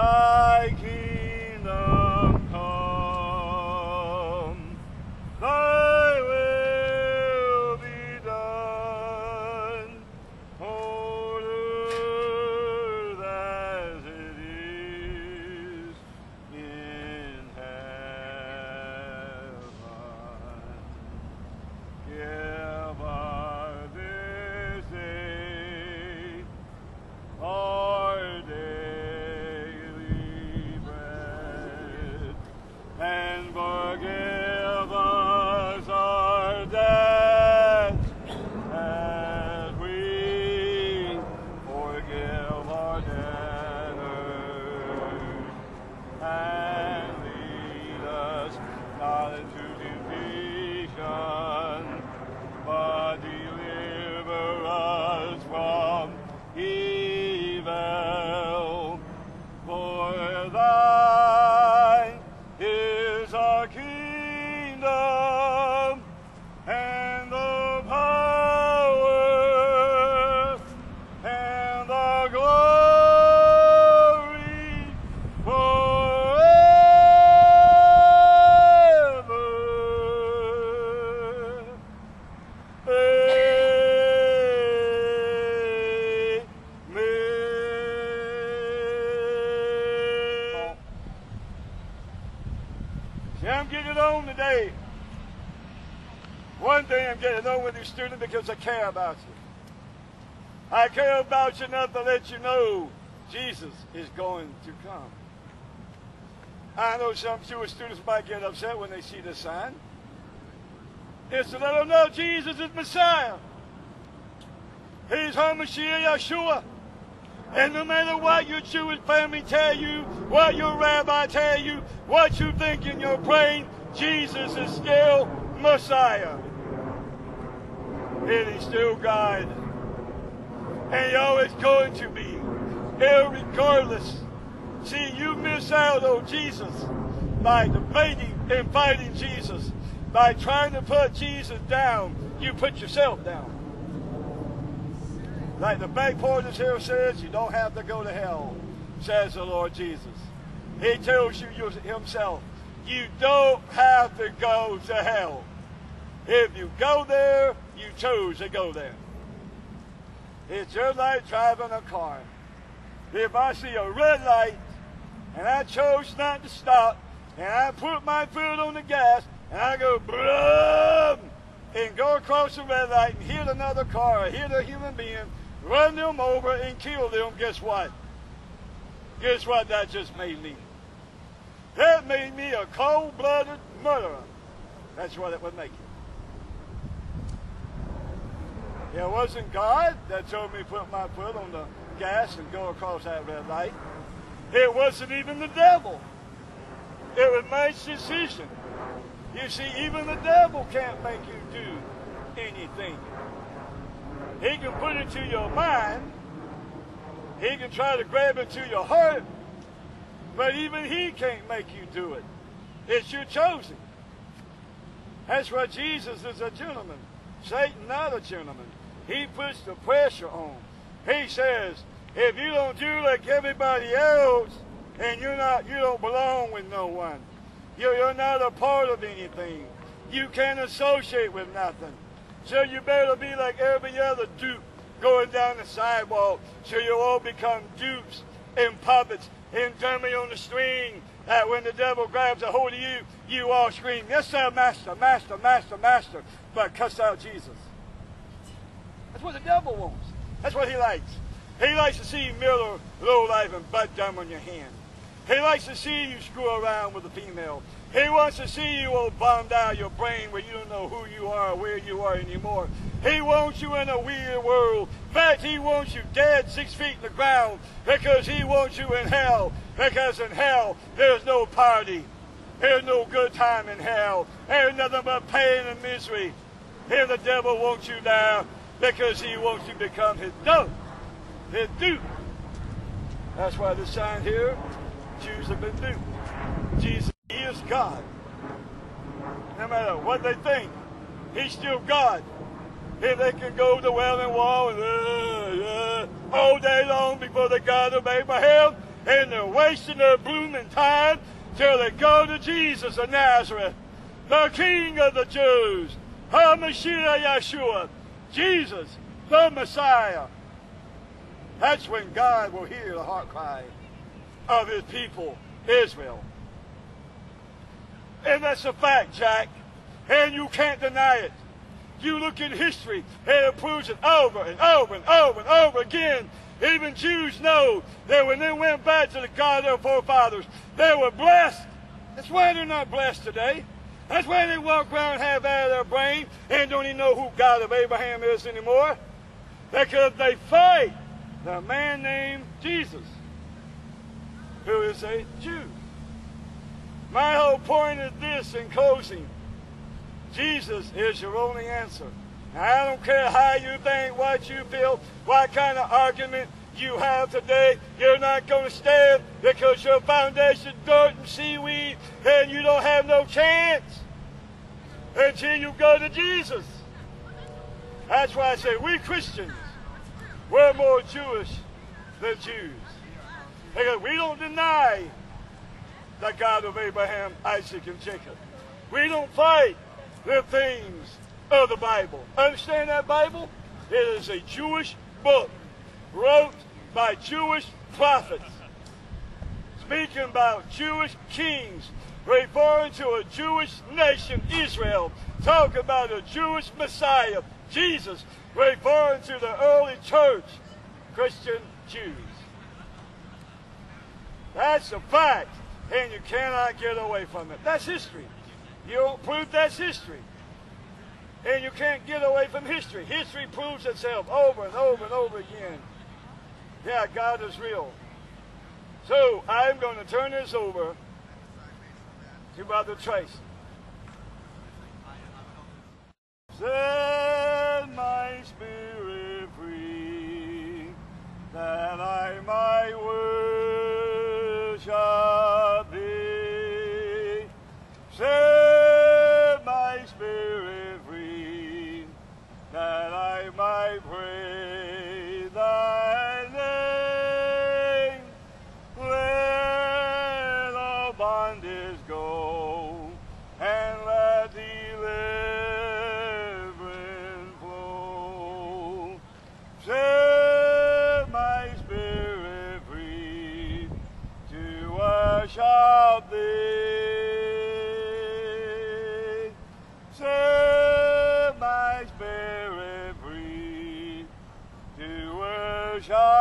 Thy kingdom come, thy will be done, on earth as it is in heaven. Give us this day our daily bread, and forgive us our debts as we forgive our debtors. And lead us not into temptation, but deliver us from evil. For thine is our kingdom, and the power, and the glory forever. Amen. See, I'm getting on today. One thing I'm getting on with you, student, because I care about you. I care about you enough to let you know Jesus is going to come. I know some Jewish students might get upset when they see this sign. It's to let them know Jesus is Messiah. He's HaMashiach Yeshua. And no matter what your Jewish family tell you, what your rabbi tell you, what you think in your brain, Jesus is still Messiah. And he's still God. And he always going to be, irregardless. See, you miss out on Jesus by debating and fighting Jesus. By trying to put Jesus down, you put yourself down. Like the back part of this here says, you don't have to go to hell, says the Lord Jesus. He tells you himself, you don't have to go to hell. If you go there, you chose to go there. It's just like driving a car. If I see a red light, and I chose not to stop, and I put my foot on the gas, and I go, brum, and go across the red light and hit another car or hit a human being, run them over and kill them, guess what? Guess what that just made me? That made me a cold-blooded murderer. That's what it would make you. It wasn't God that told me to put my foot on the gas and go across that red light. It wasn't even the devil. It was my decision. You see, even the devil can't make you do anything. He can put it to your mind. He can try to grab it to your heart. But even he can't make you do it. It's your choosing. That's why Jesus is a gentleman. Satan not a gentleman. He puts the pressure on. He says, if you don't do like everybody else, and you don't belong with no one. You're not a part of anything. You can't associate with nothing. So you better be like every other dupe going down the sidewalk, so you all become dupes and puppets and dummy on the string. That when the devil grabs a hold of you, you all scream, yes sir, master, master, master, master, but cuss out Jesus. That's what the devil wants. That's what he likes. He likes to see Miller, lowlife, and butt dumb on your hand. He likes to see you screw around with a female. He wants to see you all bombed out your brain where you don't know who you are or where you are anymore. He wants you in a weird world. In fact, he wants you dead 6 feet in the ground because he wants you in hell. Because in hell, there's no party. There's no good time in hell. There's nothing but pain and misery. Here the devil wants you down because he wants you to become his dog, his dupe. That's why the sign here, Jews have been duped. Jesus is God. No matter what they think, he's still God. If they can go to the Wailing Wall and all day long before the God of Abraham, And they're wasting their blooming time till they go to Jesus of Nazareth, the King of the Jews, HaMashiach Yeshua, Jesus, the Messiah. That's when God will hear the heart cry of his people, Israel. And that's a fact, Jack. And you can't deny it. You look in history, and it proves it over and over and over and over again. Even Jews know that when they went back to the God of their forefathers, they were blessed. That's why they're not blessed today. That's why they walk around half out of their brain and don't even know who God of Abraham is anymore. Because they fight the man named Jesus, who is a Jew. My whole point is this in closing. Jesus is your only answer. Now, I don't care how you think, what you feel, what kind of argument you have today. You're not going to stand because your foundation is dirt and seaweed and you don't have no chance until you go to Jesus. That's why I say we Christians, we're more Jewish than Jews. Because we don't deny the God of Abraham, Isaac, and Jacob. We don't fight the things of the Bible. Understand that Bible? It is a Jewish book wrote by Jewish prophets, speaking about Jewish kings, referring to a Jewish nation, Israel, talking about a Jewish Messiah, Jesus, referring to the early church, Christian Jews. That's a fact, and you cannot get away from it. That's history. You don't prove that's history. And you can't get away from history. History proves itself over and over and over again. Yeah, God is real. So I'm going to turn this over to Brother Tracy. Set my spirit free, that I might worship thee. Set my spirit free, that I might praise thy name. Let all bondage go, and let deliverance flow. Set my spirit free, to worship thee. Set my spirit free, to worship